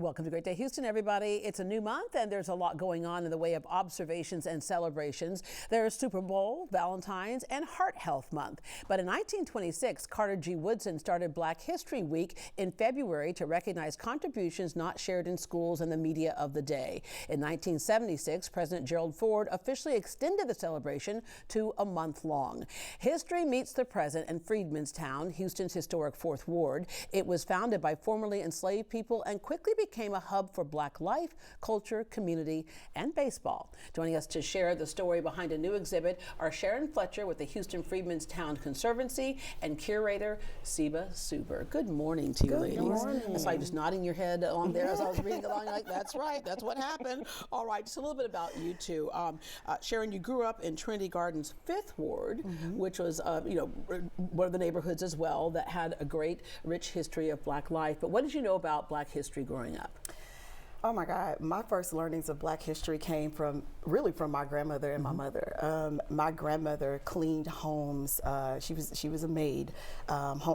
Welcome to Great Day Houston, everybody. It's a new month and there's a lot going on in the way of observations and celebrations. There's Super Bowl, Valentine's, and Heart Health Month. But in 1926, Carter G. Woodson started Black History Week in February to recognize contributions not shared in schools and the media of the day. In 1976, President Gerald Ford officially extended the celebration to a month long. History meets the present in Freedmen's Town, Houston's historic 4th Ward. It was founded by formerly enslaved people and quickly became a hub for Black life, culture, community, and baseball. Joining us to share the story behind a new exhibit are Sharon Fletcher with the Houston Freedmen's Town Conservancy and curator Seba Suber. Good morning to you, ladies. Good morning. I saw you just nodding your head along there as I was reading along. Like, that's right, that's what happened. All right, just a little bit about you two. Sharon, you grew up in Trinity Gardens' 5th Ward, which was one of the neighborhoods as well that had a great, rich history of Black life. But what did you know about Black history growing up? Oh my God, my first learnings of Black history came from my grandmother and my mother. My grandmother cleaned homes. She was a maid.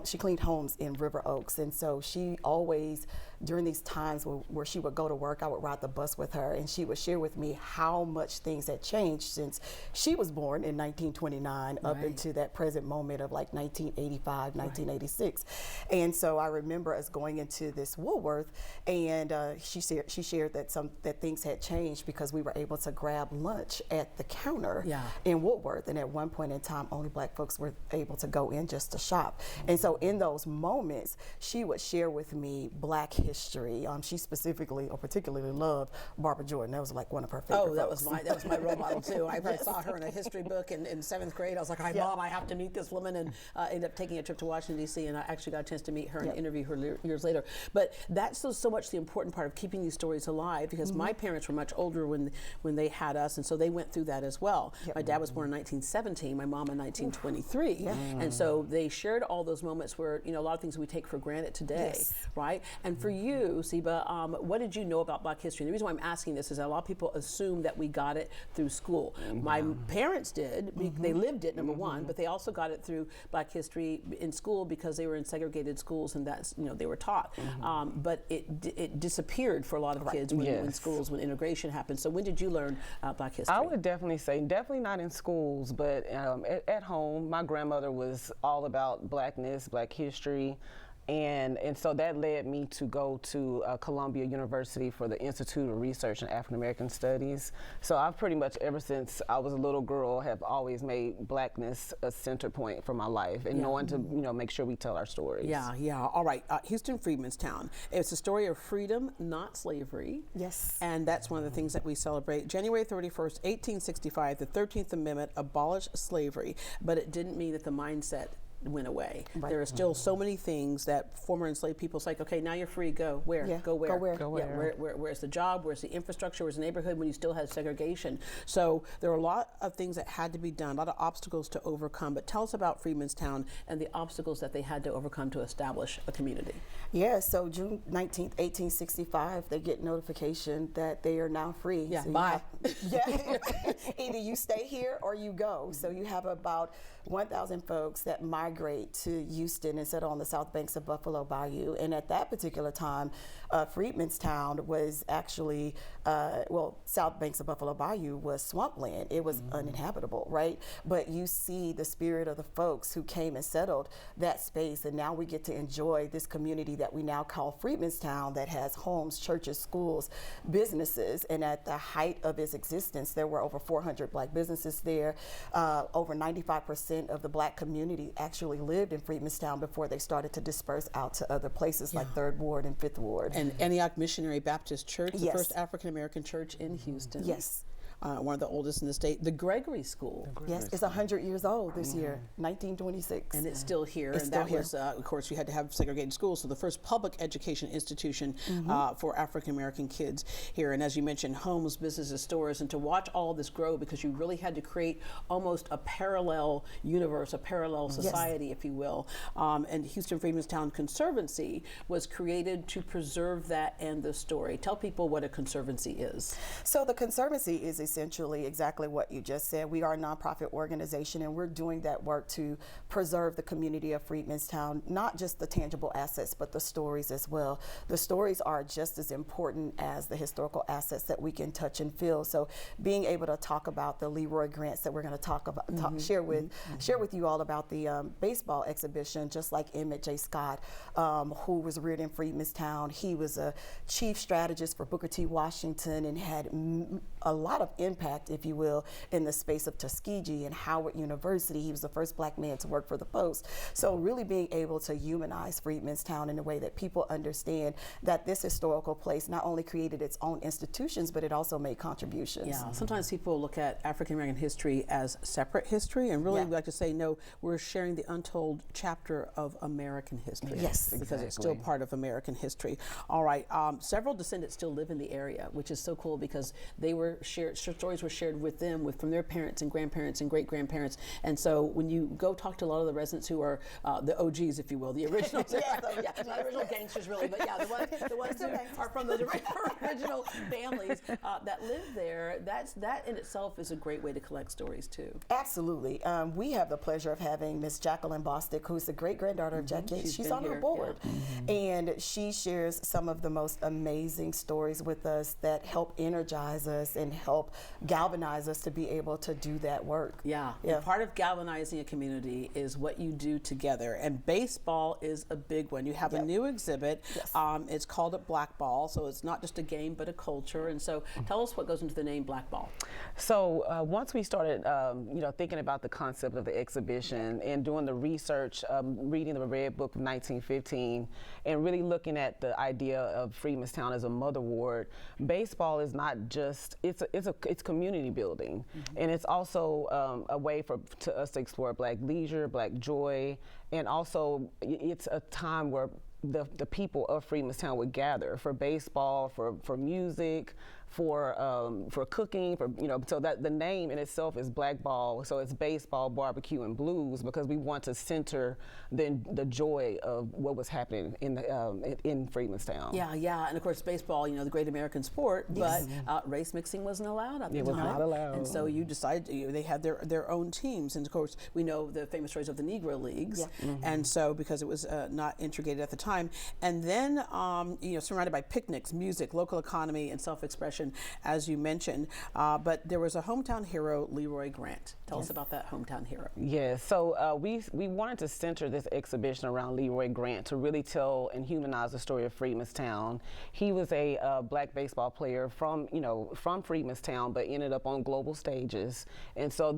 She cleaned homes in River Oaks, and so she always, during these times where she would go to work, I would ride the bus with her, and she would share with me how much things had changed since she was born in 1929 up into that present moment of like 1985, 1986. And so I remember us going into this Woolworth, and she shared that things had changed because we were able to grab lunch at the counter in Woolworth, and at one point in time only Black folks were able to go in just to shop. And so in those moments she would share with me Black history. She specifically or particularly loved Barbara Jordan. That was like one of her favorite folks. that was my role model too. I saw her in a history book in 7th grade. I was like, Mom, I have to meet this woman, and ended up taking a trip to Washington D.C. and I actually got a chance to meet her and interview her years later. But that's so much the important part of keeping these stories alive, because my parents were much older when they had us, and so they went through that as well. My dad was born in 1917, my mom in 1923, and so they shared all those moments where a lot of things we take for granted today, right? And for you, Seba, what did you know about Black history? And the reason why I'm asking this is that a lot of people assume that we got it through school. My parents did; they lived it, number one, but they also got it through Black history in school because they were in segregated schools, and that's they were taught. But it disappeared for a lot of kids when integration happened. So when did you learn Black history? I would definitely say, definitely not in schools, but at home. My grandmother was all about Blackness, Black history. And so that led me to go to Columbia University for the Institute of Research in African American Studies. So I've pretty much, ever since I was a little girl, have always made Blackness a center point for my life, and knowing to make sure we tell our stories. Yeah. All right, Houston Freedmen's Town. It's a story of freedom, not slavery. Yes. And that's one of the things that we celebrate. January 31st, 1865, the 13th Amendment abolished slavery, but it didn't mean that the mindset went away. There are still so many things that former enslaved people say, okay, now you're free, go where? Go where? Go where? Where's the job? Where's the infrastructure? Where's the neighborhood when you still had segregation? So there are a lot of things that had to be done, a lot of obstacles to overcome. But tell us about Freedmen's Town and the obstacles that they had to overcome to establish a community. Yeah, so June 19th, 1865, they get notification that they are now free. Yeah, so bye. Either you stay here or you go. So you have about 1,000 folks that migrate to Houston and settle on the south banks of Buffalo Bayou. And at that particular time, Freedmen's Town was actually, south banks of Buffalo Bayou was swampland. It was uninhabitable, right? But you see the spirit of the folks who came and settled that space, and now we get to enjoy this community that we now call Freedmen's Town, that has homes, churches, schools, businesses. And at the height of its existence, there were over 400 Black businesses there. Over 95% of the Black community actually lived in Freedmen's Town before they started to disperse out to other places like 3rd Ward and 5th Ward. And Antioch Missionary Baptist Church, the first African American church in Houston. Yes. One of the oldest in the state. The Gregory School. Yes, it's 100 years old this year, 1926. And it's still here. It's and still that here. was, of course, you had to have segregated schools, so the first public education institution for African American kids here. And as you mentioned, homes, businesses, stores, and to watch all of this grow, because you really had to create almost a parallel universe, a parallel society, if you will. And Houston Freedmen's Town Conservancy was created to preserve that and the story. Tell people what a conservancy is. So the conservancy is a essentially exactly what you just said. We are a nonprofit organization, and we're doing that work to preserve the community of Freedmanstown, not just the tangible assets, but the stories as well. The stories are just as important as the historical assets that we can touch and feel. So being able to talk about the Leroy Grants that we're going to talk about, share with you all about the baseball exhibition, just like Emmett J. Scott, who was reared in Freedmanstown. He was a chief strategist for Booker T. Washington and had a lot of impact, if you will, in the space of Tuskegee and Howard University. He was the first black man to work for the Post. So really being able to humanize Freedmanstown in a way that people understand that this historical place not only created its own institutions, but it also made contributions. Yeah, sometimes people look at African American history as separate history, and really we like to say, no, we're sharing the untold chapter of American history. Yes, because it's still part of American history. All right, several descendants still live in the area, which is so cool because they were shared, stories were shared with them, from their parents and grandparents and great-grandparents. And so when you go talk to a lot of the residents who are the OGs, if you will, the originals, not the original gangsters really, but yeah, the ones who are from the original families that live there, that in itself is a great way to collect stories too. Absolutely. We have the pleasure of having Miss Jacqueline Bostic, who's the great-granddaughter of Jack Yates. She's on our board. And she shares some of the most amazing stories with us that help energize us and help galvanize us to be able to do that work. Yeah. Part of galvanizing a community is what you do together, and baseball is a big one. You have a new exhibit. It's called a Black Ball, so it's not just a game but a culture. And so tell us what goes into the name Black Ball. So once we started thinking about the concept of the exhibition and doing the research, reading the Red Book of 1915 and really looking at the idea of Freedmanstown as a mother ward, baseball is not just, it's community building, and it's also a way for us to explore Black leisure, Black joy, and also it's a time where the people of Freedmanstown would gather for baseball, for music, for cooking, so that the name in itself is Black Ball. So it's baseball, barbecue, and blues, because we want to center the joy of what was happening in Freedmanstown. Yeah, and of course baseball, the great American sport, but race mixing wasn't allowed at the time. It was not allowed. And so you decided they had their own teams, and of course we know the famous stories of the Negro Leagues, and so because it was not integrated at the time, and then surrounded by picnics, music, local economy, and self-expression, as you mentioned, but there was a hometown hero, Leroy Grant. Tell us about that hometown hero. Yes, so we wanted to center this exhibition around Leroy Grant to really tell and humanize the story of Freedmanstown. He was a Black baseball player from Freedmanstown, but ended up on global stages, and so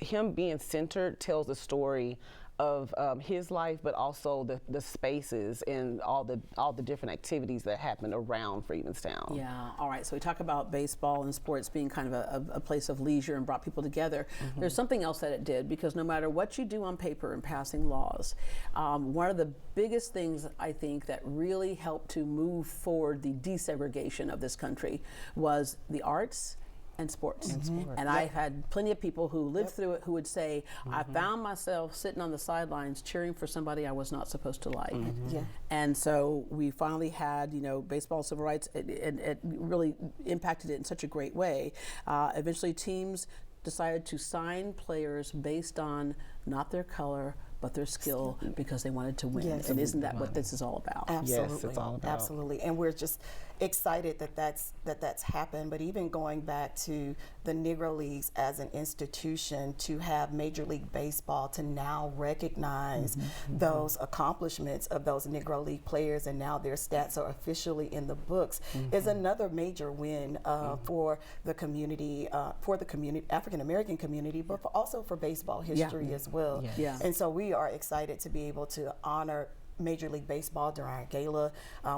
him being centered tells the story of his life, but also the spaces and all the different activities that happened around Freedmanstown. Yeah, all right, so we talk about baseball and sports being kind of a place of leisure and brought people together. There's something else that it did, because no matter what you do on paper in passing laws, one of the biggest things I think that really helped to move forward the desegregation of this country was the arts and sports. And I've had plenty of people who lived through it who would say, I found myself sitting on the sidelines cheering for somebody I was not supposed to like. And so we finally had, baseball civil rights, it really impacted it in such a great way. Eventually teams decided to sign players based on not their color, but their skill, because they wanted to win. And isn't that what this is all about? Absolutely. Yes, it's all about. Absolutely. And we're just excited that that's happened. But even going back to the Negro Leagues as an institution, to have Major League Baseball to now recognize those accomplishments of those Negro League players, and now their stats are officially in the books, is another major win for the community, African American community, but also for baseball history as well. And so we are excited to be able to honor Major League Baseball during our gala,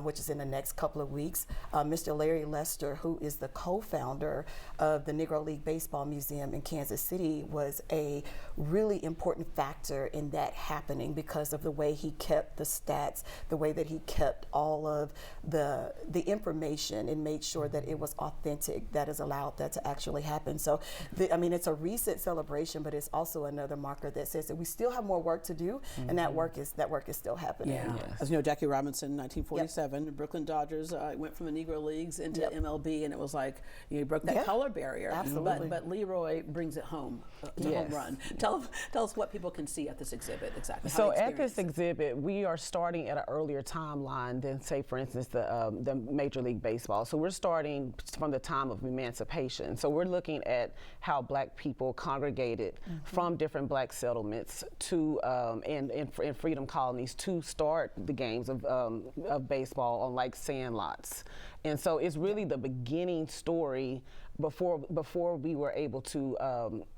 which is in the next couple of weeks. Mr. Larry Lester, who is the co-founder of the Negro League Baseball Museum in Kansas City, was a really important factor in that happening, because of the way he kept the stats, the way that he kept all of the information and made sure that it was authentic, that has allowed that to actually happen. So, it's a recent celebration, but it's also another marker that says that we still have more work to do, and that work is still happening. Yeah. Yes. As you know, Jackie Robinson, 1947, the Brooklyn Dodgers went from the Negro Leagues into MLB, and it was like you broke that color barrier. Absolutely. But Leroy brings it home to home run. Tell us what people can see at this exhibit exactly. So at this exhibit, we are starting at an earlier timeline than, say, for instance, the Major League Baseball. So we're starting from the time of emancipation. So we're looking at how Black people congregated from different Black settlements to in freedom colonies to start the games of baseball on like sandlots. And so it's really the beginning story before we were able to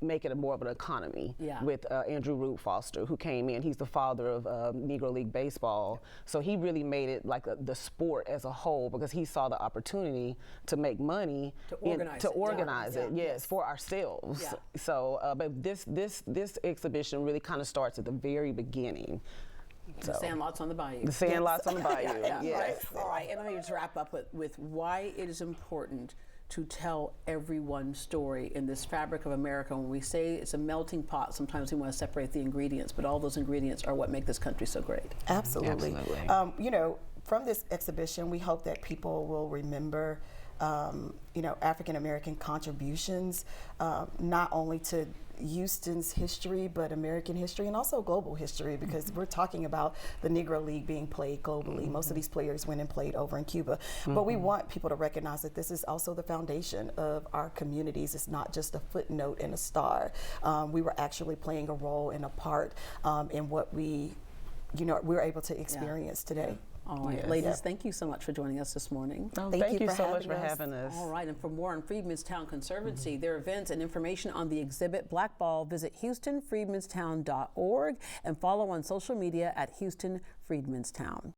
make it more of an economy with Andrew Root Foster, who came in. He's the father of Negro League Baseball. So he really made it like the sport as a whole, because he saw the opportunity to make money, to organize it. Yes, for ourselves. Yeah. So, but this exhibition really kind of starts at the very beginning. The Sandlots on the Bayou. The Sandlots on the Bayou. Yes. All right, and let me just wrap up with why it is important to tell everyone's story in this fabric of America. When we say it's a melting pot, sometimes we want to separate the ingredients, but all those ingredients are what make this country so great. Absolutely. You know, from this exhibition, we hope that people will remember you know, African American contributions, not only to Houston's history, but American history and also global history, because we're talking about the Negro League being played globally. Most of these players went and played over in Cuba. But we want people to recognize that this is also the foundation of our communities. It's not just a footnote and a star. We were actually playing a role and a part in what we were able to experience today. All right, ladies, thank you so much for joining us this morning. Thank you so much for having us. All right, and for more on Freedmen's Town Conservancy, their events and information on the exhibit Black Ball, visit HoustonFreedmen'stown.org and follow on social media at Houston Freedmen's Town.